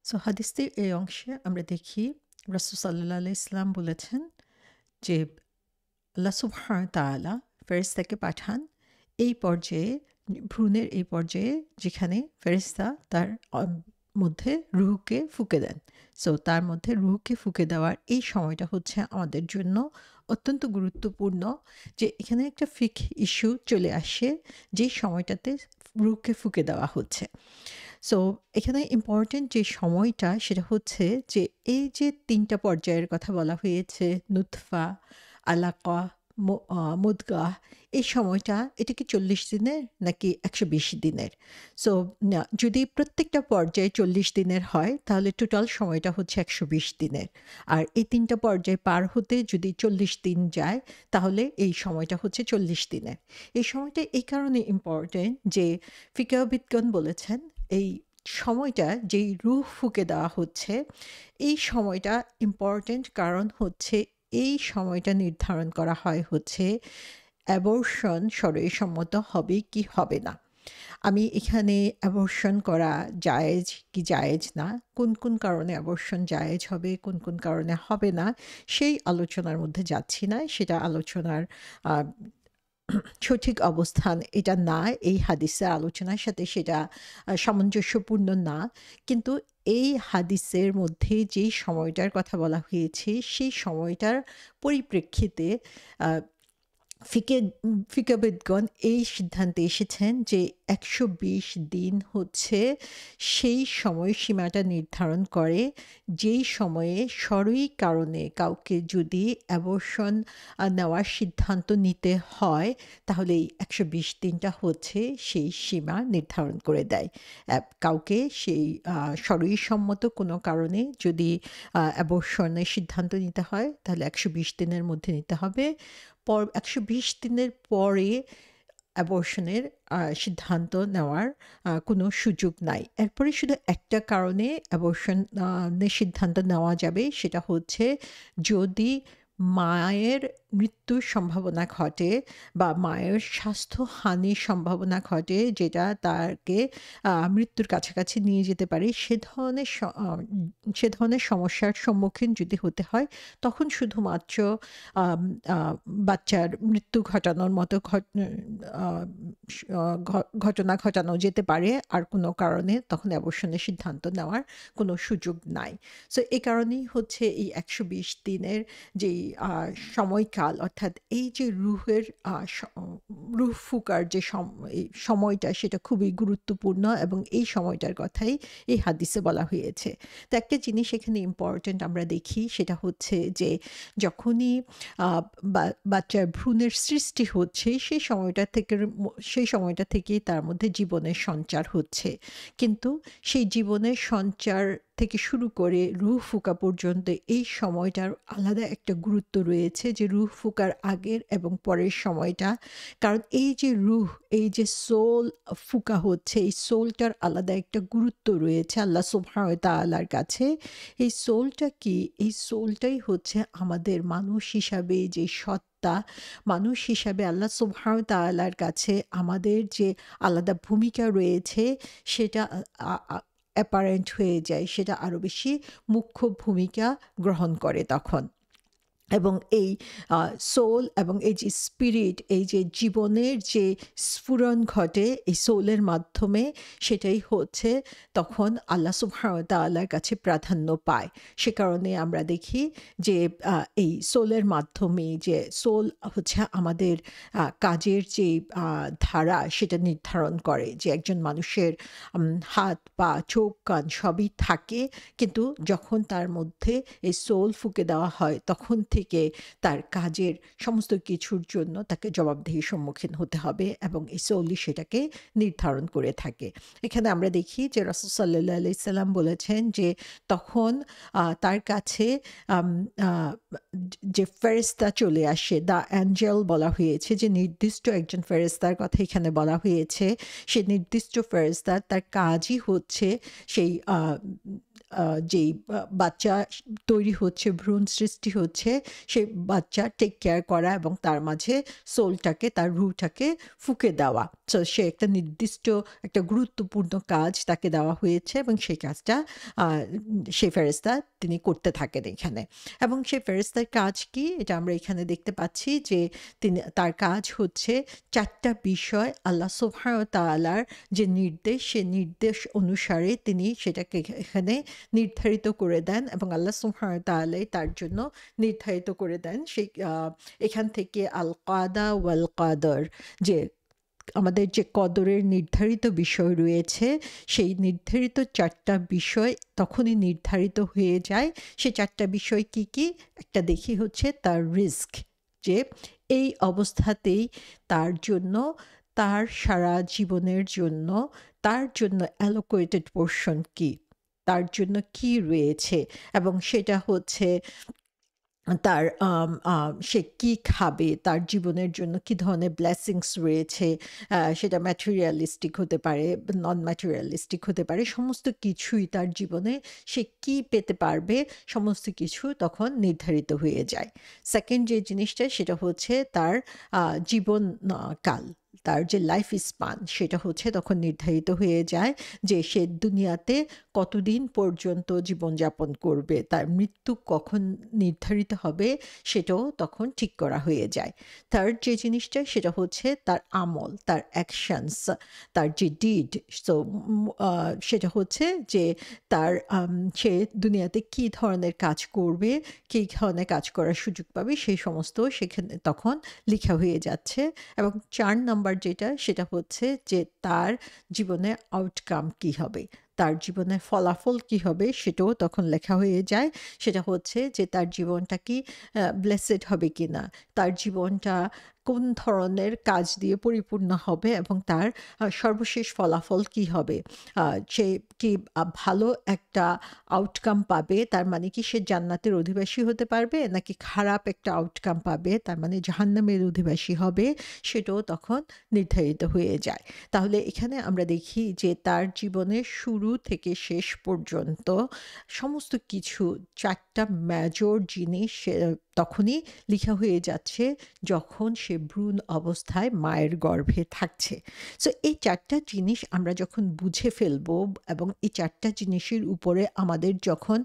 So হাদিসের এই অংশে আমরা দেখি রাসূল সাল্লাল্লাহু আলাইহি ইসলাম বলেছেন যে আল্লাহ সুবহানাহু ওয়া তাআলা ফেরেশতাকে পাঠান এই পর্যায়ে ভ্রূণের এই পর্যায়ে যেখানে ফেরেশতা তার মধ্যে রূহকে ফুঁকে দেন। সো তার মধ্যে রূহকে ফুঁকে দেওয়ার এই সময়টা হচ্ছে আমাদের জন্য অত্যন্ত গুরুত্বপূর্ণ যে এখানে একটা ইস্যু চলে আসে যেই সময়টাতে রূহকে ফুঁকে দেওয়া হচ্ছে। সো এখানে ইম্পর্টেন্ট যে সময়টা সেটা হচ্ছে যে এই যে ৩ টা পর্যায়ের কথা বলা হয়েছে নুতফা, আলাকা, মুদগাহ এই সময়টা এটা কি ৪০ দিনের নাকি ১২০ দিনের? সো যদি প্রত্যেকটা পর্যায়ে ৪০ দিনের হয় তাহলে টোটাল সময়টা হচ্ছে ১২০ দিনের। আর এই ৩ টা পর্যায় পার হতে যদি ৪০ দিন যায় তাহলে এই সময়টা হচ্ছে ৪০ দিনের। এই সময়টা এই কারণে ইম্পর্টেন্ট যে ফিকহবিদগণ বলেছেন এই সময়টা যেই রূহ ফুঁকে দেওয়া হচ্ছে, এই সময়টা ইম্পর্টেন্ট কারণ হচ্ছে এই সময়টা নির্ধারণ করা হয় হচ্ছে অ্যাবর্শন শরীয়সম্মত হবে কি হবে না। আমি এখানে অ্যাবর্শন করা জায়েজ কি জায়েজ না, কোন কারণে অ্যাবর্শন জায়েজ হবে, কোন কারণে হবে না, সেই আলোচনার মধ্যে যাচ্ছি না। সেটা আলোচনার আ সঠিক অবস্থান এটা না, এই হাদিসের আলোচনার সাথে সেটা সামঞ্জস্যপূর্ণ না। কিন্তু এই হাদিসের মধ্যে যেই সময়টার কথা বলা হয়েছে, সেই সময়টার পরিপ্রেক্ষিতে আ ফিকহবিদগণ এই সিদ্ধান্তে এসেছেন যে ১২০ দিন হচ্ছে সেই সময়সীমাটা নির্ধারণ করে যেই সময়ে সরই কারণে কাউকে যদি অ্যাবর্শন নেওয়ার সিদ্ধান্ত নিতে হয় তাহলে এই ১২০ দিনটা হচ্ছে সেই সীমা নির্ধারণ করে দেয়। কাউকে সেই সরয়িসম্মত কোনো কারণে যদি অ্যাবর্শনের সিদ্ধান্ত নিতে হয় তাহলে ১২০ দিনের মধ্যে নিতে হবে। ১২০ দিনের পরে অ্যাবর্শনের সিদ্ধান্ত নেওয়ার কোনো সুযোগ নাই। এরপরে শুধু একটা কারণে অ্যাবর্শন নের সিদ্ধান্ত নেওয়া যাবে, সেটা হচ্ছে যদি মায়ের মৃত্যুর সম্ভাবনা ঘটে বা মায়ের স্বাস্থ্যহানির সম্ভাবনা ঘটে যেটা তাকে মৃত্যুর কাছাকাছি নিয়ে যেতে পারে, সে ধরনের সমস্যার সম্মুখীন যদি হতে হয় তখন শুধুমাত্র আম আ বাচ্চার মৃত্যু ঘটানোর মতো আ ঘটনা ঘটানো যেতে পারে। আর কোনো কারণে তখন অ্যাবর্শনের সিদ্ধান্ত নেওয়ার কোনো সুযোগ নাই। সো এ কারণেই হচ্ছে এই ১২০ দিনের যেই সময়কাল অর্থাৎ এই যে রুহের রুহ ফুকার যে এই সময়টা সেটা খুবই গুরুত্বপূর্ণ এবং এই সময়টার কথাই এই হাদিসে বলা হয়েছে। তো একটা জিনিস এখানে ইম্পর্টেন্ট আমরা দেখি সেটা হচ্ছে যে যখনই আ বা বাচ্চার ভ্রূণের সৃষ্টি হচ্ছে সেই সময়টা থেকেই তার মধ্যে জীবনের সঞ্চার হচ্ছে। কিন্তু সেই জীবনের সঞ্চার থেকে শুরু করে রুহ ফুঁকা পর্যন্ত এই সময়টার আলাদা একটা গুরুত্ব রয়েছে যে রুহ ফুঁকার আগের এবং পরের সময়টা। কারণ এই যে রুহ, এই যে সোল ফুঁকা হচ্ছে, এই সোলটার আলাদা একটা গুরুত্ব রয়েছে আল্লাহ সুবহানাহু ওয়া তাআলার কাছে। এই সোলটা কি? এই সোলটাই হচ্ছে আমাদের মানুষ হিসাবে যে সত্তা, মানুষ হিসাবে আল্লাহ সুবহানাহু ওয়া তাআলার কাছে আমাদের যে আলাদা ভূমিকা রয়েছে সেটা আ আ অ্যাপারেন্ট হয়ে যায়। সেটা আরো বেশি মুখ্য ভূমিকা গ্রহণ করে তখন। এবং এই সোল এবং এই যে স্পিরিট, এই যে জীবনের যে স্ফুরণ ঘটে এই সোলের মাধ্যমে, সেটাই হচ্ছে তখন আল্লাহ সুবহানাহু ওয়া তাআলার কাছে প্রাধান্য পায়। সে কারণে আমরা দেখি যে এই সোলের মাধ্যমে যে সোল হচ্ছে আমাদের কাজের যে ধারা সেটা নির্ধারণ করে যে একজন মানুষের হাত, পা, চোখ, কান সবই থাকে। কিন্তু যখন তার মধ্যে এই সোল ফুঁকে দেওয়া হয় তখন থেকে তার কাজের সমস্ত কিছুর জন্য তাকে জবাবদিহির সম্মুখীন হতে হবে এবং এই সোলই সেটাকে নির্ধারণ করে থাকে। এখানে আমরা দেখি যে রাসূল সাল্লাল্লাহু আলাইহি সাল্লাম বলেছেন যে তখন তার কাছে আম আ যে ফেরেশতা চলে আসে, দ্য অ্যাঞ্জেল বলা হয়েছে যে নির্দিষ্ট একজন ফেরেশতার কথা এখানে বলা হয়েছে। সে নির্দিষ্ট ফেরেশতা তার কাজই হচ্ছে সেই যেই বাচ্চা তৈরি হচ্ছে, ভ্রূণ সৃষ্টি হচ্ছে, সেই বাচ্চা টেক কেয়ার করা এবং তার মাঝে সোলটাকে, তার রুহটাকে ফুঁকে দেওয়া। সো সে একটা নির্দিষ্ট একটা গুরুত্বপূর্ণ কাজ তাকে দেওয়া হয়েছে এবং সেই কাজটা সেই ফেরেশতা তিনি করতে থাকেন এখানে। এবং সেই ফেরেশতার কাজ কি? এটা আমরা এখানে দেখতে পাচ্ছি যে তার কাজ হচ্ছে ৪টা বিষয় আল্লাহ সুবহানাহু ওয়া তাআলার যে নির্দেশ, সে নির্দেশ অনুসারে তিনি সেটাকে এখানে নির্ধারিত করে দেন এবং আল্লাহ সুবহানাহু ওয়া তাআলাই তার জন্য নির্ধারিত করে দেন। সেই এখান থেকে আল কাদা ওয়াল কাদর, যে আমাদের যে কদরের নির্ধারিত বিষয় রয়েছে, সেই নির্ধারিত ৪টা বিষয় তখনই নির্ধারিত হয়ে যায়। সে ৪টা বিষয় কি, কি? একটা দেখি হচ্ছে তার রিস্ক, যে এই অবস্থাতেই তার জন্য, তার সারা জীবনের জন্য, তার জন্য অ্যালোকেটেড পোরশন কি? তার জন্য কি রয়েছে? এবং সেটা হচ্ছে তার সে কি খাবে, তার জীবনের জন্য কি ধরনের ব্লেসিংস রয়েছে, সেটা ম্যাটেরিয়ালিস্টিক হতে পারে, নন ম্যাটেরিয়ালিস্টিক হতে পারে, সমস্ত কিছুই তার জীবনে সে কি পেতে পারবে, সমস্ত কিছু তখন নির্ধারিত হয়ে যায়। সেকেন্ড যে জিনিসটা সেটা হচ্ছে তার জীবন কাল, তার যে লাইফ স্পান সেটা হচ্ছে তখন নির্ধারিত হয়ে যায়, যে সে দুনিয়াতে কতদিন পর্যন্ত জীবনযাপন করবে, তার মৃত্যু কখন নির্ধারিত হবে সেটাও তখন ঠিক করা হয়ে যায়। থার্ড যে জিনিসটা সেটা হচ্ছে তার আমল, তার অ্যাকশনস, তার যে ডিড। সো সেটা হচ্ছে যে তার সে দুনিয়াতে কী ধরনের কাজ করবে, কী ধরনের কাজ করার সুযোগ পাবে, সেই সমস্ত সেখানে তখন লেখা হয়ে যাচ্ছে। এবং ৪ নাম্বার যেটা সেটা হচ্ছে যে তার জীবনে আউটকাম কী হবে, তার জীবনের ফলাফল কী হবে সেটাও তখন লেখা হয়ে যায়। সেটা হচ্ছে যে তার জীবনটা কি ব্লেসেড হবে কিনা, তার জীবনটা কোন ধরনের কাজ দিয়ে পরিপূর্ণ হবে এবং তার সর্বশেষ ফলাফল কী হবে। সে কি ভালো একটা আউটকাম পাবে, তার মানে কি সে জান্নাতের অধিবাসী হতে পারবে, নাকি খারাপ একটা আউটকাম পাবে, তার মানে জাহান্নামের অধিবাসী হবে, সেটাও তখন নির্ধারিত হয়ে যায়। তাহলে এখানে আমরা দেখি যে তার জীবনের শুরু থেকে শেষ পর্যন্ত সমস্ত কিছু ৪টা মেজর জিনিস তখনই লেখা হয়ে যাচ্ছে যখন সে ভ্রূণ অবস্থায় মায়ের গর্ভে থাকছে। সো এই ৪টা জিনিস আমরা যখন বুঝে ফেলবো এবং এই ৪টা জিনিসের উপরে আমাদের যখন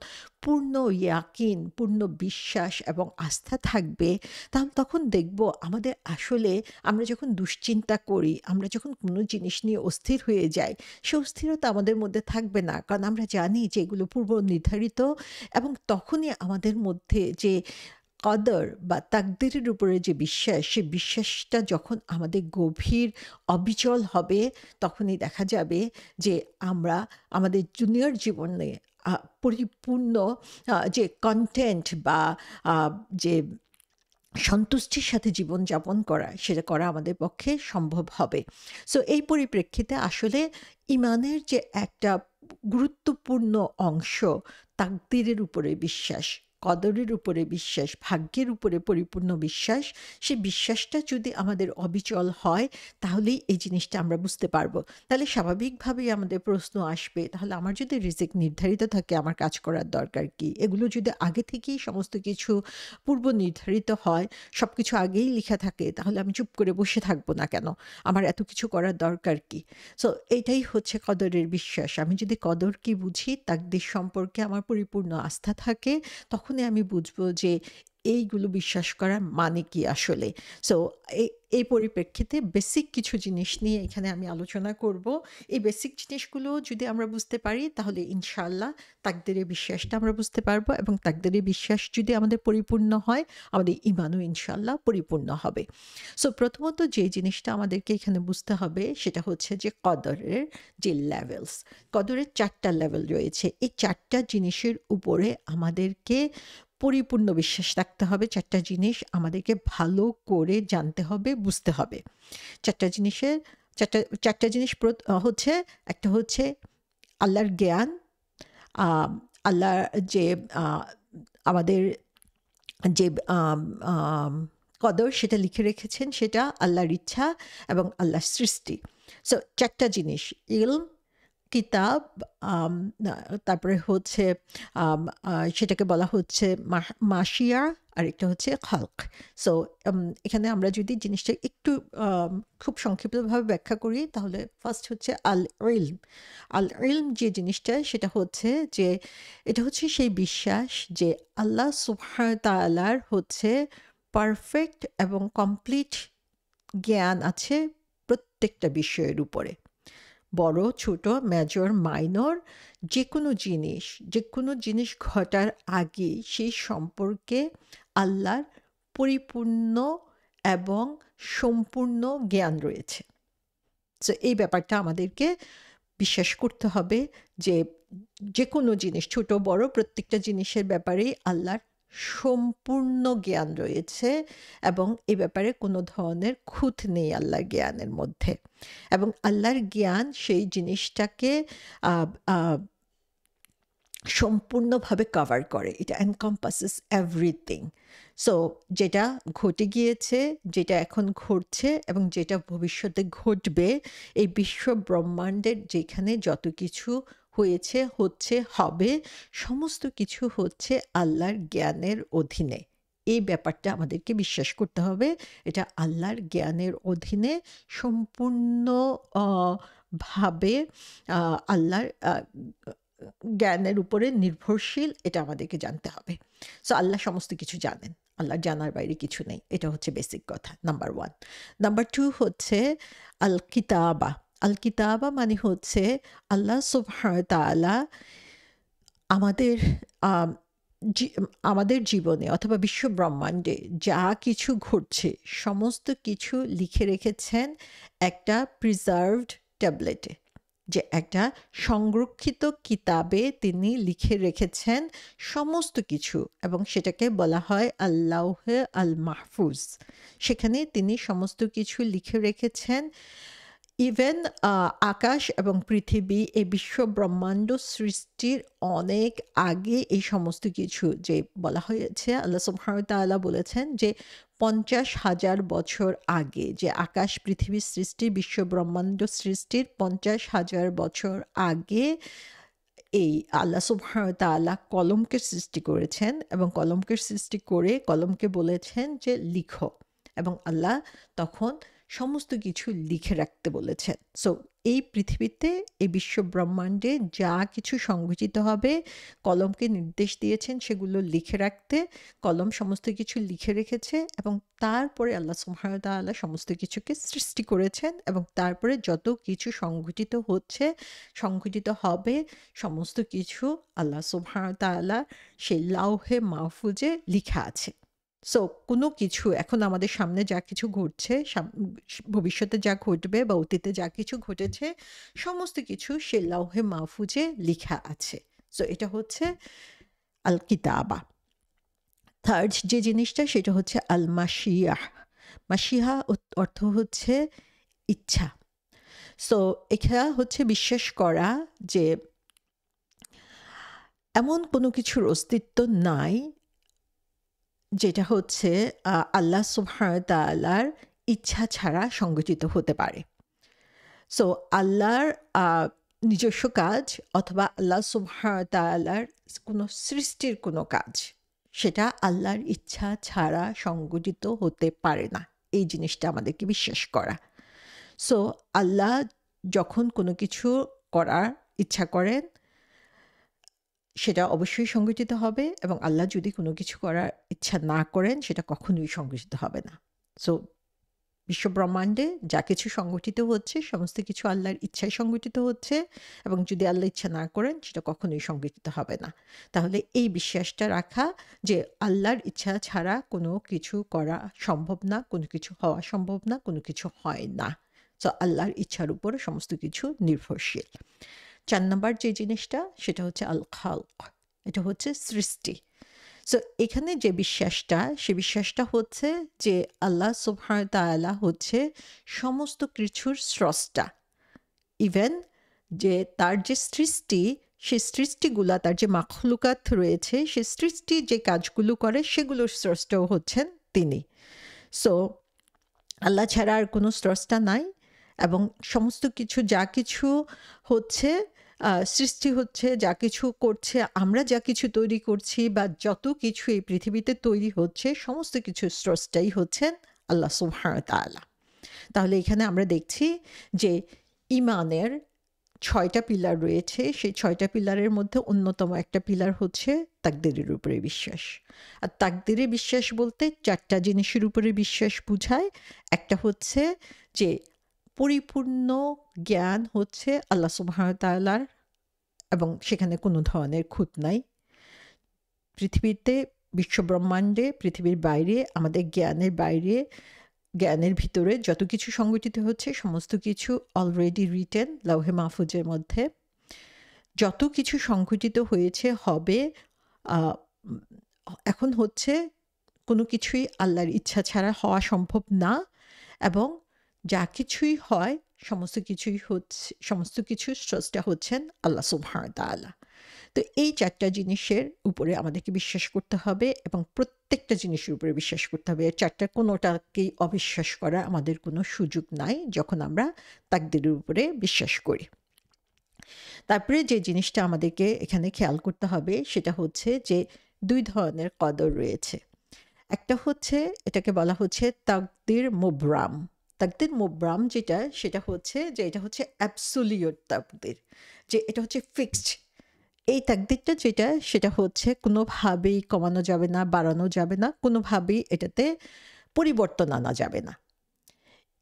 পূর্ণ ইয়াকিন, পূর্ণ বিশ্বাস এবং আস্থা থাকবে, তাহলে তখন দেখব আমাদের আসলে, আমরা যখন দুশ্চিন্তা করি, আমরা যখন কোনো জিনিস নিয়ে অস্থির হয়ে যাই, সে অস্থিরতা আমাদের মধ্যে থাকবে না, কারণ আমরা জানি যে এগুলো পূর্ব নির্ধারিত। এবং তখনই আমাদের মধ্যে যে কদর বা তাকদীরের উপরে যে বিশ্বাস, সে বিশ্বাসটা যখন আমাদের গভীর অবিচল হবে, তখনই দেখা যাবে যে আমরা আমাদের দুনিয়ার জীবনে পরিপূর্ণ যে কন্টেন্ট বা যে সন্তুষ্টির সাথে জীবনযাপন করা, সেটা করা আমাদের পক্ষে সম্ভব হবে। সো এই পরিপ্রেক্ষিতে আসলে ইমানের যে একটা গুরুত্বপূর্ণ অংশ, তাকদীরের উপরে বিশ্বাস, কদরের উপরে বিশ্বাস, ভাগ্যের উপরে পরিপূর্ণ বিশ্বাস, সেই বিশ্বাসটা যদি আমাদের অবিচল হয়, তাহলেই এই জিনিসটা আমরা বুঝতে পারবো। তাহলে স্বাভাবিকভাবেই আমাদের প্রশ্ন আসবে, তাহলে আমার যদি রিজিক নির্ধারিত থাকে, আমার কাজ করার দরকার কি? এগুলো যদি আগে থেকেই সমস্ত কিছু পূর্ব নির্ধারিত হয়, সব কিছু আগেই লেখা থাকে, তাহলে আমি চুপ করে বসে থাকবো না কেন? আমার এত কিছু করার দরকার কি? সো এইটাই হচ্ছে কদরের বিশ্বাস। আমি যদি কদর কি বুঝি, তাকদীর সম্পর্কে আমার পরিপূর্ণ আস্থা থাকে, তখনই আমি বুঝবো যে এইগুলো বিশ্বাস করার মানে কি আসলে। সো এই পরিপ্রেক্ষিতে বেসিক কিছু জিনিস নিয়ে এখানে আমি আলোচনা করব। এই বেসিক জিনিসগুলো যদি আমরা বুঝতে পারি, তাহলে ইনশাআল্লাহ তাকদীরের বিশ্বাসটা আমরা বুঝতে পারবো এবং তাকদীরের বিশ্বাস যদি আমাদের পরিপূর্ণ হয়, আমাদের ঈমানও ইনশাআল্লাহ পরিপূর্ণ হবে। সো প্রথমত যে জিনিসটা আমাদেরকে এখানে বুঝতে হবে সেটা হচ্ছে যে কদরের যে লেভেলস, কদরের ৪টা লেভেল রয়েছে। এই ৪টা জিনিসের উপরে আমাদেরকে পরিপূর্ণ বিশ্বাস রাখতে হবে। ৪টা জিনিস আমাদেরকে ভালো করে জানতে হবে, বুঝতে হবে। ৪টা জিনিসের ৪টা জিনিস হচ্ছে, একটা হচ্ছে আল্লাহর জ্ঞান, আ আল্লাহর যে আমাদের যে আম আম কদর সেটা লিখে রেখেছেন, সেটা আল্লাহর ইচ্ছা এবং আল্লাহর সৃষ্টি। সো ৪টা জিনিস, ইলম, কিতাব, না, তারপরে হচ্ছে সেটাকে বলা হচ্ছে মাশিয়া, আরেকটা হচ্ছে খালক। সো এখানে আমরা যদি জিনিসটা একটু খুব সংক্ষিপ্তভাবে ব্যাখ্যা করি, তাহলে ফার্স্ট হচ্ছে আল ইলম। আল ইলম যে জিনিসটা, সেটা হচ্ছে যে এটা হচ্ছে সেই বিশ্বাস যে আল্লাহ সুবহানাহু ওয়া তাআলার হচ্ছে পারফেক্ট এবং কমপ্লিট জ্ঞান আছে প্রত্যেকটা বিষয়ের উপরে। বড়, ছোট, মেজর, মাইনর, যে কোনো জিনিস ঘটার আগে সেই সম্পর্কে আল্লাহর পরিপূর্ণ এবং সম্পূর্ণ জ্ঞান রয়েছে। সো এই ব্যাপারটা আমাদেরকে বিশ্বাস করতে হবে যে যে কোনো জিনিস, ছোট বড় প্রত্যেকটা জিনিসের ব্যাপারেই আল্লাহর সম্পূর্ণ জ্ঞান রয়েছে, এবং এই ব্যাপারে কোনো ধরনের খুঁত নেই আল্লাহর জ্ঞানের মধ্যে। এবং আল্লাহর জ্ঞান সেই জিনিসটাকে আহ, আহ, সম্পূর্ণভাবে কভার করে। এটা এনকম্পাসেস এভরিথিং। সো যেটা ঘটে গিয়েছে, যেটা এখন ঘটছে এবং যেটা ভবিষ্যতে ঘটবে, এই বিশ্ব ব্রহ্মাণ্ডের যেখানে যত কিছু হয়েছে, হচ্ছে, হবে, সমস্ত কিছু হচ্ছে আল্লাহর জ্ঞানের অধীনে। এই ব্যাপারটা আমাদেরকে বিশ্বাস করতে হবে। এটা আল্লাহর জ্ঞানের অধীনে সম্পূর্ণ ভাবে আল্লাহর জ্ঞানের উপরে নির্ভরশীল, এটা আমাদেরকে জানতে হবে। সো আল্লাহ সমস্ত কিছু জানেন, আল্লাহ জানার বাইরে কিছু নেই। এটা হচ্ছে বেসিক কথা, নাম্বার 1। নাম্বার 2 হচ্ছে আল কিতাবা। আল কিতাবা মানে হচ্ছে আল্লাহ সুবহানাহু ওয়া তাআলা আমাদের আম, আমাদের জীবনে অথবা বিশ্ব ব্রহ্মাণ্ডে যা কিছু ঘটছে সমস্ত কিছু লিখে রেখেছেন একটা প্রিজার্ভড ট্যাবলেটে, যে একটা সংরক্ষিত কিতাবে তিনি লিখে রেখেছেন সমস্ত কিছু, এবং সেটাকে বলা হয় আল্লাহে আল মাহফুজ। সেখানে তিনি সমস্ত কিছু লিখে রেখেছেন। ইভেন আকাশ এবং পৃথিবী, এই বিশ্ব ব্রহ্মাণ্ড সৃষ্টির অনেক আগে এই সমস্ত কিছু, যে বলা হয়েছে আল্লাহ সুবহানাহু ওয়া তাআলা বলেছেন যে 50,000 বছর আগে, যে আকাশ পৃথিবী সৃষ্টি, বিশ্ব ব্রহ্মাণ্ড সৃষ্টির 50,000 বছর আগে এই আল্লাহ সুবহানাহু ওয়া তাআলা কলমকে সৃষ্টি করেছেন, এবং কলমকে সৃষ্টি করে কলমকে বলেছেন যে লিখো, এবং আল্লাহ তখন সমস্ত কিছু লিখে রাখতে বলেছেন। সো এই পৃথিবীতে, এই বিশ্ব ব্রহ্মাণ্ডে যা কিছু সংঘটিত হবে, কলমকে নির্দেশ দিয়েছেন সেগুলো লিখে রাখতে। কলম সমস্ত কিছু লিখে রেখেছে, এবং তারপরে আল্লাহ সুবহানাহু ওয়া তাআলা সমস্ত কিছুকে সৃষ্টি করেছেন, এবং তারপরে যত কিছু সংঘটিত হচ্ছে, সংঘটিত হবে, সমস্ত কিছু আল্লাহ সুবহানাহু ওয়া তাআলা সেই লাউহে মাহফুজে লিখা আছে। সো কোনো কিছু এখন আমাদের সামনে যা কিছু ঘটছে, ভবিষ্যতে যা ঘটবে বা অতীতে যা কিছু ঘটেছে, সমস্ত কিছু সে লাউহে মাহফুজে লিখা আছে। সো এটা হচ্ছে আল কিতাবা। থার্ড যে জিনিসটা, সেটা হচ্ছে আল মাশিয়াহ। মাশিহা অর্থ হচ্ছে ইচ্ছা। সো এটা হচ্ছে বিশ্বাস করা যে এমন কোনো কিছুর অস্তিত্ব নাই যেটা হচ্ছে আল্লাহ সুবহানাহু ওয়া তাআলার ইচ্ছা ছাড়া সংগঠিত হতে পারে। সো আল্লাহর নিজস্ব কাজ অথবা আল্লাহ সুবহানাহু ওয়া তাআলার কোনো সৃষ্টির কোনো কাজ, সেটা আল্লাহর ইচ্ছা ছাড়া সংগঠিত হতে পারে না। এই জিনিসটা আমাদেরকে বিশ্বাস করা। সো আল্লাহ যখন কোনো কিছু করার ইচ্ছা করেন, সেটা অবশ্যই সংগঠিত হবে, এবং আল্লাহ যদি কোনো কিছু করার ইচ্ছা না করেন, সেটা কখনোই সংগঠিত হবে না। সো বিশ্ব ব্রহ্মাণ্ডে যা কিছু সংগঠিত হচ্ছে, সমস্ত কিছু আল্লাহর ইচ্ছায় সংগঠিত হচ্ছে, এবং যদি আল্লাহ ইচ্ছা না করেন, সেটা কখনোই সংগঠিত হবে না। তাহলে এই বিশ্বাসটা রাখা যে আল্লাহর ইচ্ছা ছাড়া কোনো কিছু করা সম্ভব না, কোনো কিছু হওয়া সম্ভব না, কোনো কিছু হয় না। সো আল্লাহর ইচ্ছার উপর সমস্ত কিছু নির্ভরশীল। 4 নাম্বার যে জিনিসটা, সেটা হচ্ছে আল খালক। এটা হচ্ছে সৃষ্টি। সো এখানে যে বিশ্বাসটা, সে বিশ্বাসটা হচ্ছে যে আল্লাহ সুবহানাহু ওয়া তাআলা হচ্ছে সমস্ত কিছুর স্রষ্টা। ইভেন যে তার যে সৃষ্টি, সে সৃষ্টিগুলা, তার যে মাখলুকাত রয়েছে, সে সৃষ্টি যে কাজগুলো করে, সেগুলোর স্রষ্টাও হচ্ছেন তিনি। সো আল্লাহ ছাড়া আর কোনো স্রষ্টা নাই, এবং সমস্ত কিছু যা কিছু হচ্ছে সৃষ্টি হচ্ছে, যা কিছু করছে, আমরা যা কিছু তৈরি করছি বা যত কিছু এই পৃথিবীতে তৈরি হচ্ছে, সমস্ত কিছুর স্রষ্টাই হচ্ছেন আল্লাহ সুবহানাহু ওয়া তাআলা। তাহলে এখানে আমরা দেখছি যে ঈমানের ৬ টা পিলার রয়েছে। সেই ৬ টা পিলারের মধ্যে অন্যতম একটা পিলার হচ্ছে তাকদীরের উপরে বিশ্বাস। আর তাকদীরে বিশ্বাস বলতে ৪ টা জিনিসের উপরে বিশ্বাস বুঝায়। একটা হচ্ছে যে পরিপূর্ণ জ্ঞান হচ্ছে আল্লাহ সুবহানাহু ওয়া তাআলার এবং সেখানে কোনো ধরনের খুঁত নাই। পৃথিবীতে, বিশ্বব্রহ্মাণ্ডে, পৃথিবীর বাইরে, আমাদের জ্ঞানের বাইরে, জ্ঞানের ভিতরে যত কিছু সংগঠিত হচ্ছে সমস্ত কিছু অলরেডি রিটেন লাউহে মাহফুজের মধ্যে। যত কিছু সংঘটিত হয়েছে, হবে, আহ, উম, এখন হচ্ছে কোনো কিছুই আল্লাহর ইচ্ছা ছাড়া হওয়া সম্ভব না। এবং যা কিছুই হয় সমস্ত কিছু স্রষ্টা হচ্ছেন আল্লাহ সুবহানাহু ওয়া তাআলা। তো এই ৪ টা জিনিসের উপরে আমাদেরকে বিশ্বাস করতে হবে এবং প্রত্যেকটা জিনিসের উপরে বিশ্বাস করতে হবে। ৪ টার কোনোটাকেই অবিশ্বাস করার আমাদের কোনো সুযোগ নাই যখন আমরা তাকদীরের উপরে বিশ্বাস করি। তারপরে যে জিনিসটা আমাদেরকে এখানে খেয়াল করতে হবে সেটা হচ্ছে যে ২ ধরনের কদর রয়েছে। একটা হচ্ছে, এটাকে বলা হচ্ছে তাকদির মুবরাম। তাকদির মুবরাম যেটা, সেটা হচ্ছে যে এটা হচ্ছে অ্যাবসোলিউট তাকদির, যে এটা হচ্ছে ফিক্সড। এই তাকদিরটা যেটা, সেটা হচ্ছে কোনোভাবেই কমানো যাবে না, বাড়ানো যাবে না, কোনোভাবেই এটাতে পরিবর্তন আনা যাবে না।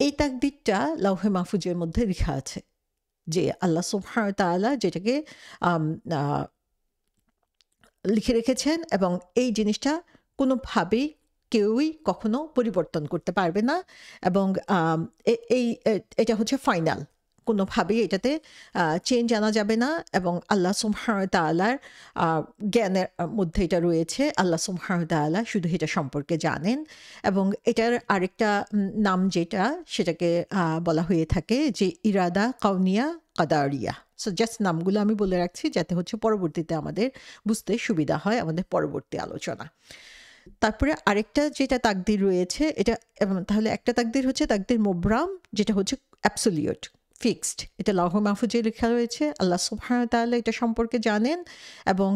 এই তাকদিরটা লাউহে মাহফুজের মধ্যে লেখা আছে, যে আল্লাহ সুবহানাহু ওয়া তাআলা যেটাকে আম আ লিখে রেখেছেন এবং এই জিনিসটা কোনোভাবেই কেউই কখনো পরিবর্তন করতে পারবে না। এবং এটা হচ্ছে ফাইনাল, কোনোভাবেই এটাতে চেঞ্জ আনা যাবে না। এবং আল্লাহ সুবহানাহু ওয়া তাআলার জ্ঞানের মধ্যে এটা রয়েছে। আল্লাহ সুবহানাহু ওয়া তাআলা শুধু এটা সম্পর্কে জানেন। এবং এটার আরেকটা নাম যেটা, সেটাকে বলা হয়ে থাকে যে ইরাদা কাউনিয়া কাদারিয়া। সো জাস্ট নামগুলো আমি বলে রাখছি যাতে হচ্ছে পরবর্তীতে আমাদের বুঝতে সুবিধা হয় আমাদের পরবর্তী আলোচনা। তারপরে আরেকটা যেটা তাকদির রয়েছে, এটা তাহলে একটা তাকদির হচ্ছে তাকদির মুবরাম, যেটা হচ্ছে অ্যাবসোলিউট ফিক্সড। এটা লাউহে মাহফুজে লেখা রয়েছে, আল্লাহ সুবহানাহু ওয়া তাআলা এটা সম্পর্কে জানেন। এবং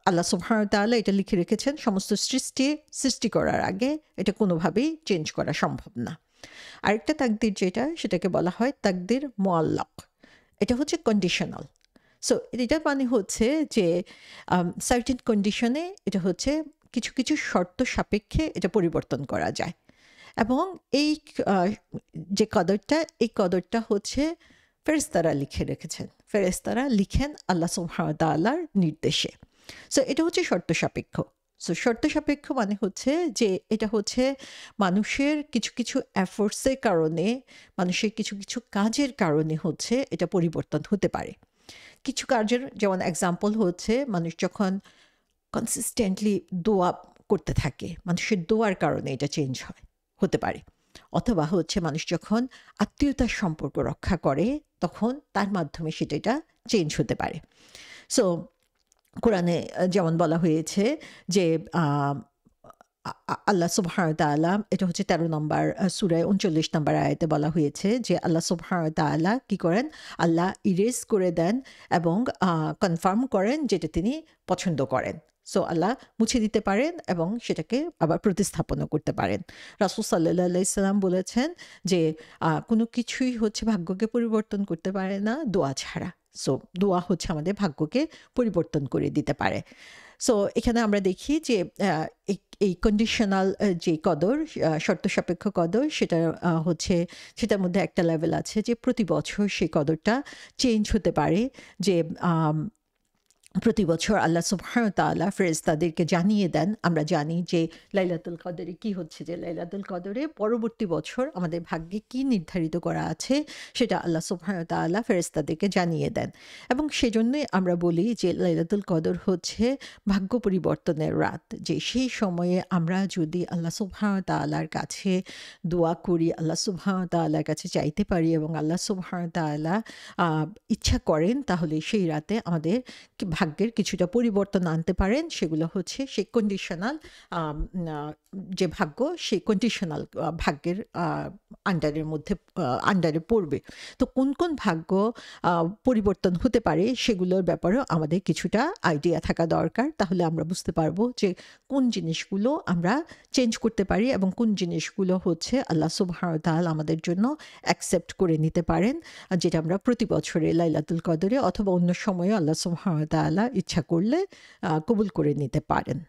আল্লাহ সুবহানাহু ওয়া তাআলা এটা লিখে রেখেছেন সমস্ত সৃষ্টি করার আগে। এটা কোনোভাবেই চেঞ্জ করা সম্ভব না। আরেকটা তাকদির যেটা, সেটাকে বলা হয় তাকদির মুআল্লাক। এটা হচ্ছে কন্ডিশনাল। সো এটার মানে হচ্ছে যে সার্টেন কন্ডিশনে এটা হচ্ছে কিছু কিছু শর্ত সাপেক্ষে এটা পরিবর্তন করা যায়। এবং এই যে কদরটা, এই কদরটা হচ্ছে ফেরেশতারা লিখে রেখেছেন। ফেরেশতারা লিখেন আল্লাহ সুবহানাহু ওয়া তাআলার নির্দেশে। সো এটা হচ্ছে শর্ত সাপেক্ষ। সো শর্ত সাপেক্ষ মানে হচ্ছে যে এটা হচ্ছে মানুষের কিছু কিছু এফোর্টসের কারণে, মানুষের কিছু কিছু কাজের কারণে হচ্ছে এটা পরিবর্তন হতে পারে। কিছু কাজের যেমন এক্সাম্পল হচ্ছে, মানুষ যখন কনসিস্টেন্টলি দোয়া করতে থাকে, মানুষের দোয়ার কারণে এটা চেঞ্জ হতে পারে। অথবা হচ্ছে মানুষ যখন আত্মীয়তার সম্পর্ক রক্ষা করে, তখন তার মাধ্যমে সেটা চেঞ্জ হতে পারে। সো কোরআনে যেমন বলা হয়েছে যে আল্লাহ সুবহানাহু ওয়া তাআলা, এটা হচ্ছে ১৩ নম্বর সূরায় ৩৯ নম্বর আয়াতে বলা হয়েছে যে আল্লাহ সুবহানাহু ওয়া তাআলা কি করেন, আল্লাহ ইরেজ করে দেন এবং কনফার্ম করেন যেটা তিনি পছন্দ করেন। সো আল্লাহ মুছে দিতে পারেন এবং সেটাকে আবার প্রতিস্থাপনও করতে পারেন। রাসূল সাল্লাল্লাহু আলাইহি সাল্লাম বলেছেন যে কোনো কিছুই হচ্ছে ভাগ্যকে পরিবর্তন করতে পারে না দোয়া ছাড়া। সো দোয়া হচ্ছে আমাদের ভাগ্যকে পরিবর্তন করে দিতে পারে। সো এখানে আমরা দেখি যে এই কন্ডিশনাল যে কদর, শর্ত সাপেক্ষ কদর, সেটা হচ্ছে, সেটার মধ্যে একটা লেভেল আছে যে প্রতি বছর সেই কদরটা চেঞ্জ হতে পারে। যে প্রতি বছর আল্লাহ সুবহানাহু ওয়া তাআলা ফেরেশতাদেরকে জানিয়ে দেন। আমরা জানি যে লাইলাতুল কদরে কি হচ্ছে, যে লাইলাতুল কদরে পরবর্তী বছর আমাদের ভাগ্যে কি নির্ধারিত করা আছে সেটা আল্লাহ সুবহানাহু ওয়া তাআলা ফেরেশতাদেরকে জানিয়ে দেন। এবং সেজন্যই আমরা বলি যে লাইলাতুল কদর হচ্ছে ভাগ্য পরিবর্তনের রাত। যে সেই সময়ে আমরা যদি আল্লাহ সুবহানাহু ওয়া তাআলার কাছে দোয়া করি, আল্লাহ সুবহানাহু ওয়া তাআলার কাছে চাইতে পারি এবং আল্লাহ সুবহানাহু ওয়া তাআলা ইচ্ছা করেন, তাহলে সেই রাতে আমাদের ভাগ্যের কিছুটা পরিবর্তন আনতে পারেন, সেগুলো হচ্ছে সেই কন্ডিশনাল যে ভাগ্য, সেই কন্ডিশনাল ভাগ্যের আন্ডারের মধ্যে আন্ডারে পড়বে। তো কোন কোন ভাগ্য পরিবর্তন হতে পারে সেগুলোর ব্যাপারেও আমাদের কিছুটা আইডিয়া থাকা দরকার। তাহলে আমরা বুঝতে পারবো যে কোন জিনিসগুলো আমরা চেঞ্জ করতে পারি এবং কোন জিনিসগুলো হচ্ছে আল্লাহ সুবহানাহু ওয়া তাআলা আমাদের জন্য অ্যাকসেপ্ট করে নিতে পারেন, যেটা আমরা প্রতি বছরে লাইলাতুল কদরে অথবা অন্য সময়ে আল্লাহ সুবহানাহু ওয়া তাআলা ইচ্ছা করলে কবুল করে নিতে পারেন।